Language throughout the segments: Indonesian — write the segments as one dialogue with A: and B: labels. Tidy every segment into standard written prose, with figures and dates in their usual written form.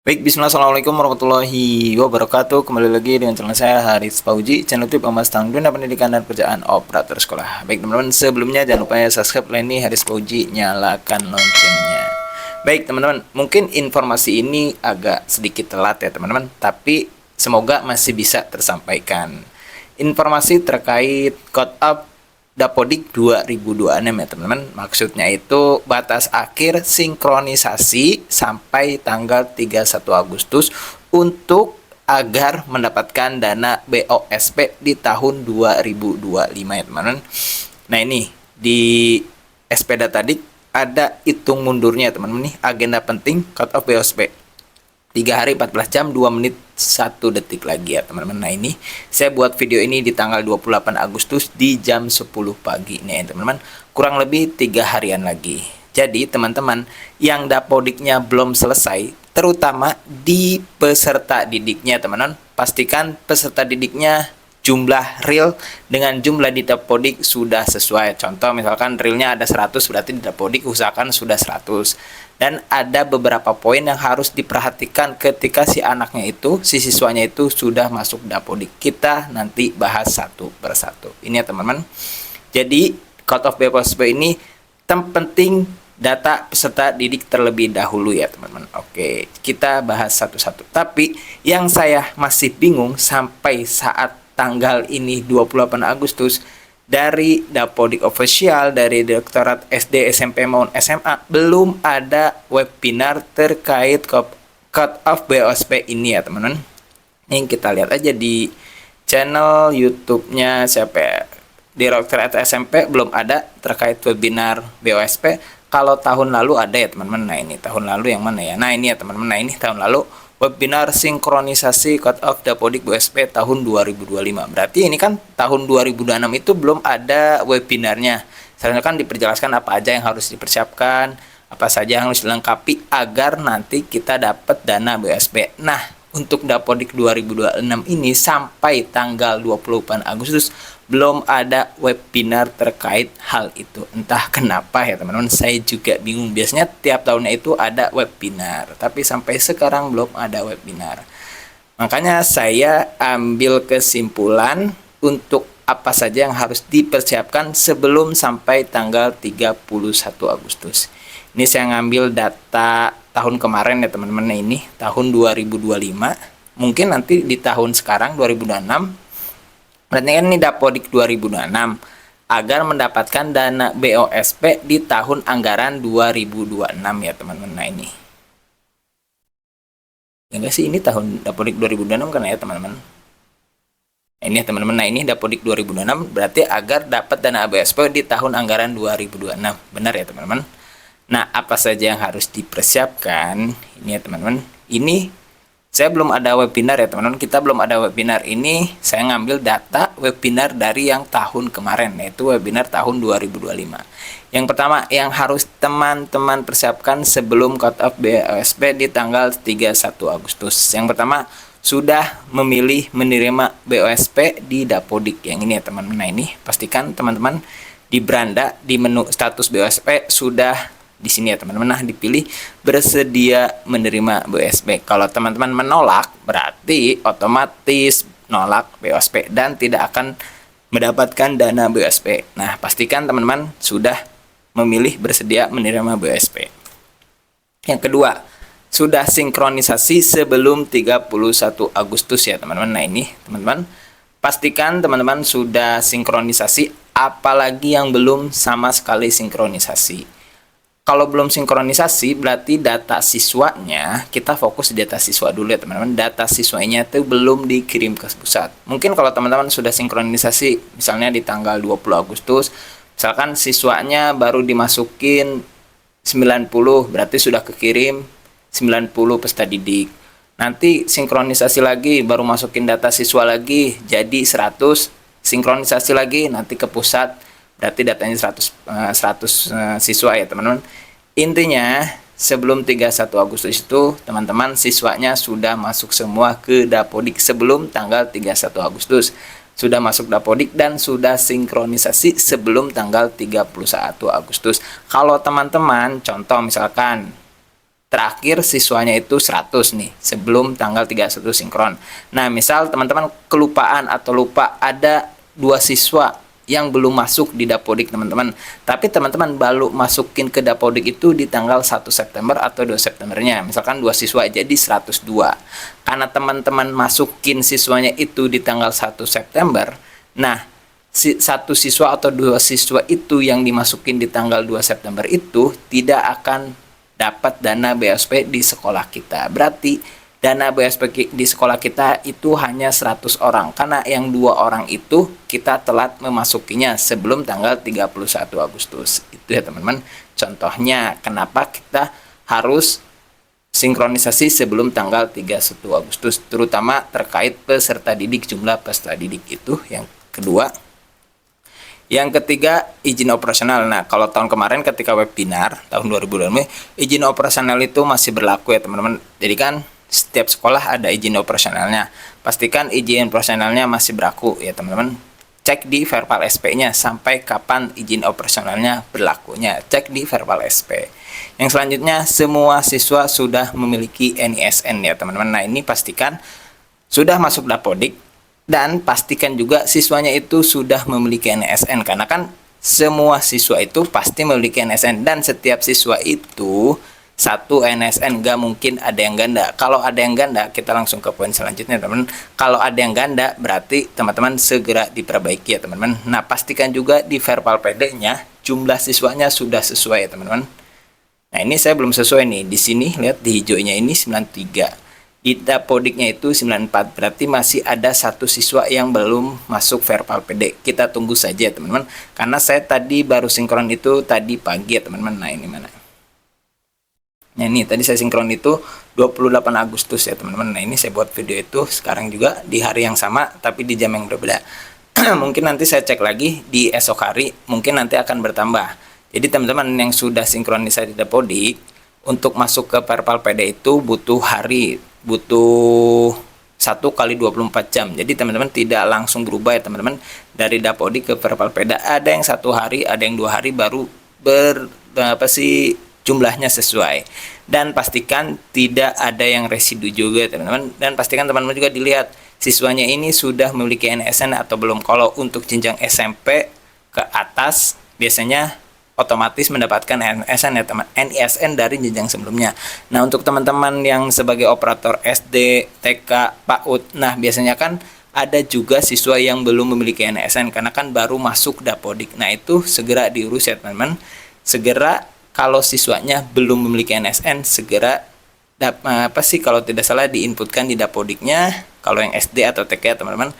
A: Baik, bismillah, assalamualaikum warahmatullahi wabarakatuh. Kembali lagi dengan channel saya Haris Fauji, channel YouTube Emas Tang Dunia Pendidikan dan Pekerjaan Operator Sekolah. Baik teman-teman, sebelumnya jangan lupa ya subscribe channel ini Haris Fauji, nyalakan loncengnya. Baik teman-teman, mungkin informasi ini agak sedikit telat ya teman-teman, tapi semoga masih bisa tersampaikan. Informasi terkait Code Up Dapodik 2026 ya teman-teman. Maksudnya itu batas akhir sinkronisasi sampai tanggal 31 Agustus untuk agar mendapatkan dana BOSP di tahun 2025 ya teman-teman. Nah ini di SP Datadik ada hitung mundurnya teman-teman nih, agenda penting cut off BOSP. 3 hari 14 jam 2 menit 1 detik lagi ya teman-teman. Nah ini saya buat video ini di tanggal 28 Agustus di jam 10 pagi nih ya teman-teman. Kurang lebih 3 harian lagi. Jadi teman-teman yang dapodiknya belum selesai, terutama di peserta didiknya teman-teman, pastikan peserta didiknya jumlah real dengan jumlah di Dapodik sudah sesuai. Contoh misalkan realnya ada 100, berarti di Dapodik usahakan sudah 100. Dan ada beberapa poin yang harus diperhatikan ketika si anaknya itu, si siswanya itu sudah masuk Dapodik. Kita nanti bahas satu persatu. Ini ya teman-teman. Jadi cut off BOSP ini penting data peserta didik terlebih dahulu ya teman-teman. Oke, kita bahas satu-satu. Tapi yang saya masih bingung sampai saat tanggal ini 28 Agustus dari Dapodik Official, dari Direktorat SD, SMP maupun SMA belum ada webinar terkait cut off BOSP ini ya teman-teman. Ini kita lihat aja di channel YouTube-nya siapa ya? Direktorat SMP belum ada terkait webinar BOSP. Kalau tahun lalu ada ya teman-teman. Nah ini tahun lalu yang mana ya? Nah ini ya teman-teman. Nah ini tahun lalu webinar sinkronisasi cut off Dapodik BOSP tahun 2025. Berarti ini kan tahun 2026 itu belum ada webinarnya. Selanjutnya kan diperjelaskan apa aja yang harus dipersiapkan, apa saja yang harus dilengkapi agar nanti kita dapat dana BOSP. Nah, untuk Dapodik 2026 ini sampai tanggal 28 Agustus belum ada webinar terkait hal itu. Entah kenapa ya teman-teman, saya juga bingung. Biasanya tiap tahunnya itu ada webinar, tapi sampai sekarang belum ada webinar. Makanya saya ambil kesimpulan untuk apa saja yang harus dipersiapkan sebelum sampai tanggal 31 Agustus. Ini saya ngambil data tahun kemarin ya teman-teman. Ini tahun 2025. Mungkin nanti di tahun sekarang 2026. Berarti kan ini Dapodik 2026 agar mendapatkan dana BOSP di tahun anggaran 2026 ya teman-teman. Nah ini. Ya enggak sih, ini tahun Dapodik 2026 kan ya teman-teman. Ini ya teman-teman. Nah ini Dapodik 2026 berarti agar dapat dana BOSP di tahun anggaran 2026. Benar ya teman-teman. Nah, apa saja yang harus dipersiapkan? Ini ya teman-teman. Ini saya belum ada webinar ya teman-teman. Kita belum ada webinar ini. Saya ngambil data webinar dari yang tahun kemarin, yaitu webinar tahun 2025. Yang pertama yang harus teman-teman persiapkan sebelum cut off BOSP di tanggal 31 Agustus. Yang pertama, sudah memilih menerima BOSP di Dapodik. Yang ini ya teman-teman. Nah ini pastikan teman-teman di beranda di menu status BOSP sudah di sini ya teman-teman. Nah dipilih bersedia menerima BOSP. Kalau teman-teman menolak berarti otomatis nolak BOSP dan tidak akan mendapatkan dana BOSP. Nah pastikan teman-teman sudah memilih bersedia menerima BOSP. Yang kedua, sudah sinkronisasi sebelum 31 Agustus ya teman-teman. Nah ini teman-teman pastikan teman-teman sudah sinkronisasi, apalagi yang belum sama sekali sinkronisasi. Kalau belum sinkronisasi berarti data siswanya, kita fokus di data siswa dulu ya teman-teman. Data siswanya itu belum dikirim ke pusat. Mungkin kalau teman-teman sudah sinkronisasi misalnya di tanggal 20 Agustus, misalkan siswanya baru dimasukin 90, berarti sudah kekirim 90 peserta didik. Nanti sinkronisasi lagi, baru masukin data siswa lagi jadi 100, sinkronisasi lagi nanti ke pusat, berarti datanya 100 siswa ya teman-teman. Intinya sebelum 31 Agustus itu teman-teman siswanya sudah masuk semua ke Dapodik sebelum tanggal 31 Agustus. Sudah masuk Dapodik dan sudah sinkronisasi sebelum tanggal 31 Agustus. Kalau teman-teman contoh misalkan terakhir siswanya itu 100 nih sebelum tanggal 31 sinkron. Nah, misal teman-teman kelupaan atau lupa ada 2 siswa yang belum masuk di Dapodik teman-teman, tapi teman-teman baru masukin ke Dapodik itu di tanggal 1 September atau 2 Septembernya, misalkan 2 siswa jadi 102. Karena teman-teman masukin siswanya itu di tanggal 1 September, nah satu siswa atau 2 siswa itu yang dimasukin di tanggal 2 September itu tidak akan dapat dana BSP di sekolah kita. Berarti dana BSP di sekolah kita itu hanya 100 orang, karena yang 2 orang itu kita telat memasukinya sebelum tanggal 31 Agustus. Itu ya teman-teman, contohnya kenapa kita harus sinkronisasi sebelum tanggal 31 Agustus, terutama terkait peserta didik, jumlah peserta didik itu yang kedua. Yang ketiga, izin operasional. Nah, kalau tahun kemarin ketika webinar tahun 2020, izin operasional itu masih berlaku ya teman-teman. Jadi kan setiap sekolah ada izin operasionalnya. Pastikan izin operasionalnya masih berlaku ya teman-teman. Cek di verbal SP-nya sampai kapan izin operasionalnya berlakunya. Cek di verbal SP. Yang selanjutnya, semua siswa sudah memiliki NISN ya teman-teman. Nah, ini pastikan sudah masuk Dapodik dan pastikan juga siswanya itu sudah memiliki NISN, karena kan semua siswa itu pasti memiliki NISN dan setiap siswa itu satu NSN, nggak mungkin ada yang ganda. Kalau ada yang ganda, kita langsung ke poin selanjutnya teman-teman. Kalau ada yang ganda, berarti teman-teman segera diperbaiki ya teman-teman. Nah, pastikan juga di verbal PD-nya jumlah siswanya sudah sesuai ya teman-teman. Nah, ini saya belum sesuai nih. Di sini lihat di hijaunya ini 93. Di Dapodiknya itu 94. Berarti masih ada satu siswa yang belum masuk verbal PD. Kita tunggu saja ya teman-teman. Karena saya tadi baru sinkron itu tadi pagi ya teman-teman. Nah, ini mana? Nah, ini tadi saya sinkron itu 28 Agustus ya teman-teman. Nah, ini saya buat video itu sekarang juga di hari yang sama tapi di jam yang berbeda. Mungkin nanti saya cek lagi di esok hari, mungkin nanti akan bertambah. Jadi teman-teman yang sudah sinkronisasi di Dapodik, untuk masuk ke verbal PD itu butuh hari, butuh 1 kali 24 jam. Jadi teman-teman tidak langsung berubah ya teman-teman dari Dapodik ke verbal PD. Ada yang 1 hari, ada yang 2 hari baru jumlahnya sesuai. Dan pastikan tidak ada yang residu juga teman-teman. Dan pastikan teman-teman juga dilihat siswanya ini sudah memiliki NISN atau belum. Kalau untuk jenjang SMP ke atas biasanya otomatis mendapatkan NISN ya teman, NISN dari jenjang sebelumnya. Nah, untuk teman-teman yang sebagai operator SD, TK, PAUD, nah biasanya kan ada juga siswa yang belum memiliki NISN karena kan baru masuk Dapodik. Nah, itu segera diurus ya teman-teman. Segera kalau siswanya belum memiliki NISN, segera kalau tidak salah diinputkan di Dapodiknya. Kalau yang SD atau TK teman-teman,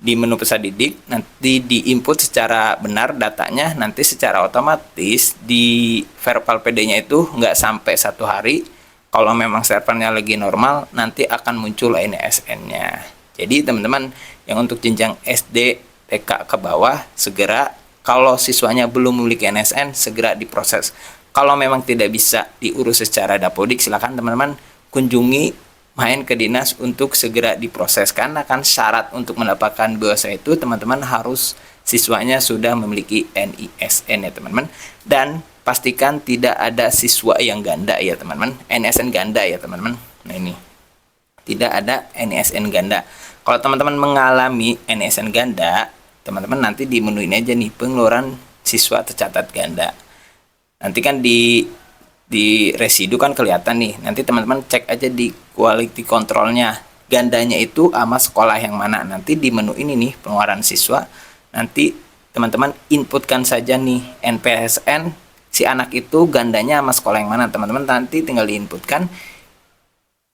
A: di menu peserta didik nanti diinput secara benar datanya, nanti secara otomatis di verbal PD-nya itu nggak sampai 1 hari. Kalau memang servernya lagi normal, nanti akan muncul NISN-nya. Jadi teman-teman yang untuk jenjang SD, TK ke bawah, segera kalau siswanya belum memiliki NISN, segera diproses. Kalau memang tidak bisa diurus secara Dapodik, silakan teman-teman kunjungi main ke dinas untuk segera diproses. Karena kan syarat untuk mendapatkan BOSA itu teman-teman harus siswanya sudah memiliki NISN ya teman-teman. Dan pastikan tidak ada siswa yang ganda ya teman-teman. NISN ganda ya teman-teman. Nah, ini tidak ada NISN ganda. Kalau teman-teman mengalami NISN ganda, teman-teman nanti di menu ini aja nih, pengeluaran siswa tercatat ganda. Nanti kan di residu kan kelihatan nih. Nanti teman-teman cek aja di quality controlnya, gandanya itu sama sekolah yang mana. Nanti di menu ini nih, pengeluaran siswa, nanti teman-teman inputkan saja nih NPSN si anak itu gandanya sama sekolah yang mana. Teman-teman nanti tinggal diinputkan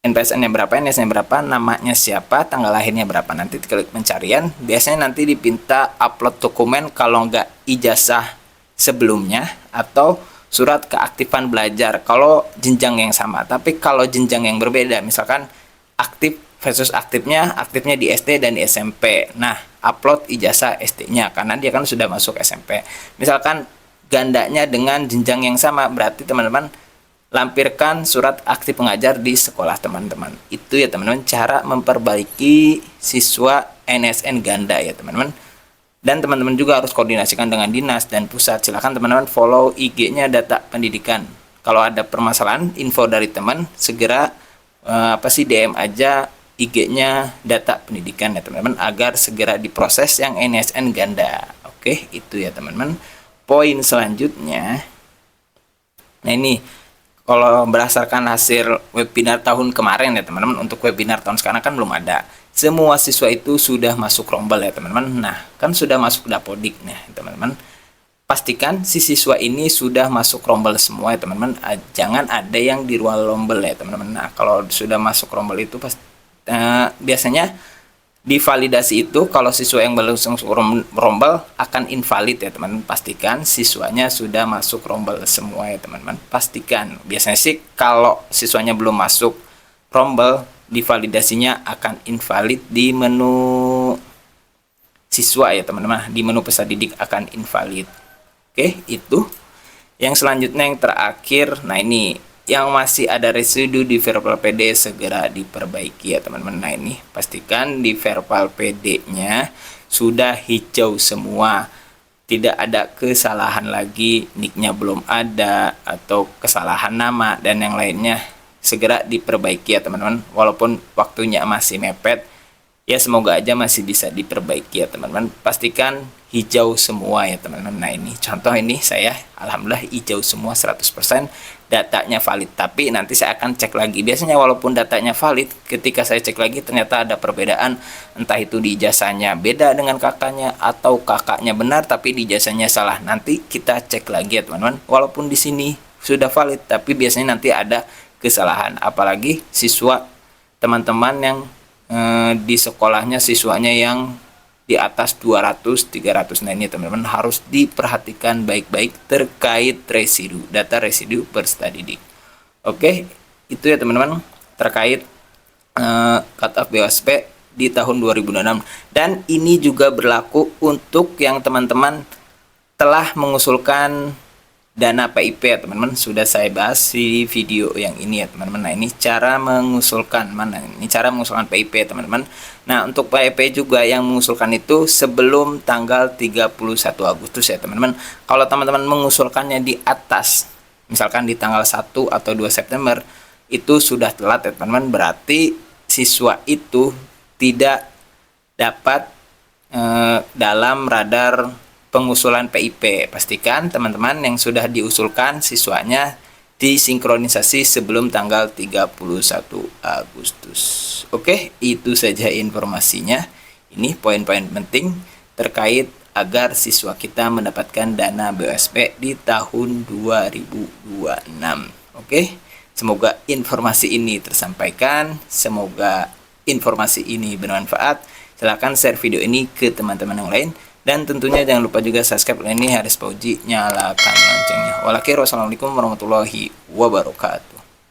A: NPSN-nya berapa, NISN-nya berapa, namanya siapa, tanggal lahirnya berapa. Nanti klik pencarian, biasanya nanti dipinta upload dokumen kalau nggak ijazah sebelumnya atau surat keaktifan belajar kalau jenjang yang sama. Tapi kalau jenjang yang berbeda, misalkan aktif versus aktifnya di SD dan di SMP. Nah, upload ijazah SD-nya karena dia kan sudah masuk SMP. Misalkan gandanya dengan jenjang yang sama, berarti teman-teman lampirkan surat aktif pengajar di sekolah teman-teman. Itu ya teman-teman cara memperbaiki siswa NISN ganda ya teman-teman. Dan teman-teman juga harus koordinasikan dengan dinas dan pusat. Silakan teman-teman follow IG-nya Data Pendidikan. kalau ada permasalahan info dari teman, segera DM aja IG-nya Data Pendidikan ya teman-teman, agar segera diproses yang NSN ganda. Oke, itu ya teman-teman. Poin selanjutnya, nah ini kalau berdasarkan hasil webinar tahun kemarin ya teman-teman, untuk webinar tahun sekarang kan belum ada. Semua siswa itu sudah masuk rombel ya teman-teman. Nah, kan sudah masuk Dapodik nih teman-teman. Pastikan si siswa ini sudah masuk rombel semua ya teman-teman. Jangan ada yang di luar rombel ya teman-teman. Nah, kalau sudah masuk rombel itu biasanya divalidasi itu kalau siswa yang belum masuk rombel akan invalid ya teman-teman. Pastikan siswanya sudah masuk rombel semua ya teman-teman. Pastikan. Biasanya sih kalau siswanya belum masuk rombel, divalidasinya akan invalid di menu siswa ya teman-teman. Di menu peserta didik akan invalid. Oke, itu. Yang selanjutnya yang terakhir, nah ini yang masih ada residu di verbal PD segera diperbaiki ya teman-teman. Nah ini pastikan di verbal PD-nya sudah hijau semua, tidak ada kesalahan lagi, nicknya belum ada atau kesalahan nama dan yang lainnya, segera diperbaiki ya teman-teman. Walaupun waktunya masih mepet, ya semoga aja masih bisa diperbaiki ya teman-teman. Pastikan hijau semua ya teman-teman. Nah ini contoh, ini saya alhamdulillah hijau semua 100%, datanya valid. Tapi nanti saya akan cek lagi. Biasanya walaupun datanya valid, ketika saya cek lagi ternyata ada perbedaan, entah itu di ijazahnya beda dengan kakaknya atau kakaknya benar tapi di ijazahnya salah. Nanti kita cek lagi ya teman-teman. Walaupun di sini sudah valid tapi biasanya nanti ada kesalahan. Apalagi siswa teman-teman yang di sekolahnya siswanya yang di atas 200-300. Nah ini teman-teman harus diperhatikan baik-baik terkait residu, data residu peserta didik. Oke, itu ya teman-teman terkait cut-off BOSP di tahun 2006. Dan ini juga berlaku untuk yang teman-teman telah mengusulkan dana PIP ya teman-teman, sudah saya bahas di video yang ini ya teman-teman. Nah ini cara mengusulkan, mana ini cara mengusulkan PIP ya teman-teman. Nah untuk PIP juga yang mengusulkan itu sebelum tanggal 31 Agustus ya teman-teman. Kalau teman-teman mengusulkannya di atas, misalkan di tanggal 1 atau 2 September, itu sudah telat ya teman-teman. Berarti siswa itu tidak dapat dalam radar pengusulan PIP. Pastikan teman-teman yang sudah diusulkan siswanya disinkronisasi sebelum tanggal 31 Agustus. Oke, itu saja informasinya. Ini poin-poin penting terkait agar siswa kita mendapatkan dana BOSP di tahun 2026. Oke, semoga informasi ini tersampaikan, semoga informasi ini bermanfaat. Silahkan share video ini ke teman-teman yang lain. Dan tentunya jangan lupa juga subscribe ini Haris Pauji, nyalakan loncengnya. Wassalamualaikum warahmatullahi wabarakatuh.